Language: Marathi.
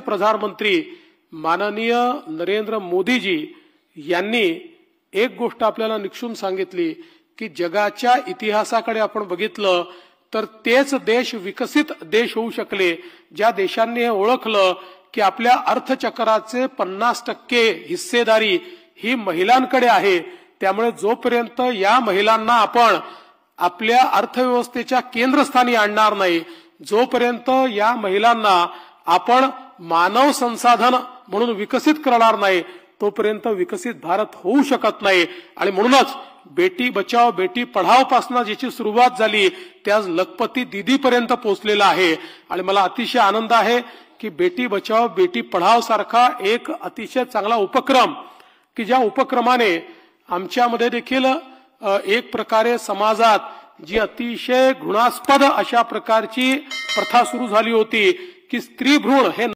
प्रधानमंत्री माननीय नरेंद्र मोदीजी यांनी एक गोष्ट आपल्याला निक्षून सांगितली की जगाच्या इतिहासाकडे आपण बघितलं तर तेच देश विकसित देश होऊ शकले ज्या देशांनी हे ओळखलं की आपल्या अर्थचक्राचे 50% हिस्सेदारी ही महिलांकडे आहे। त्यामुळे जोपर्यंत या महिलांना आपण आपल्या अर्थव्यवस्थेच्या केंद्रस्थानी आणणार नाही, जोपर्यंत या महिलांना आपण मानव संसाधन म्हणून विकसित करणार नाही, तोपर्यंत विकसित भारत होऊ शकत नाही। आणि म्हणूनच बेटी बचाओ बेटी पढाओ पासून ज्याची सुरुवात झाली ते आज लखपती दीदी पर्यंत पोहोचलेला आहे। आणि मला अतिशय आनंद आहे की बेटी बचाओ बेटी पढाओ सारखा एक अतिशय चांगला उपक्रम की ज्या उपक्रमाने आमच्यामध्ये देखील एक प्रकारे समाजात जी अतिशय घृणास्पद अशा प्रकारची प्रथा सुरू झाली होती की स्त्री भ्रूण हे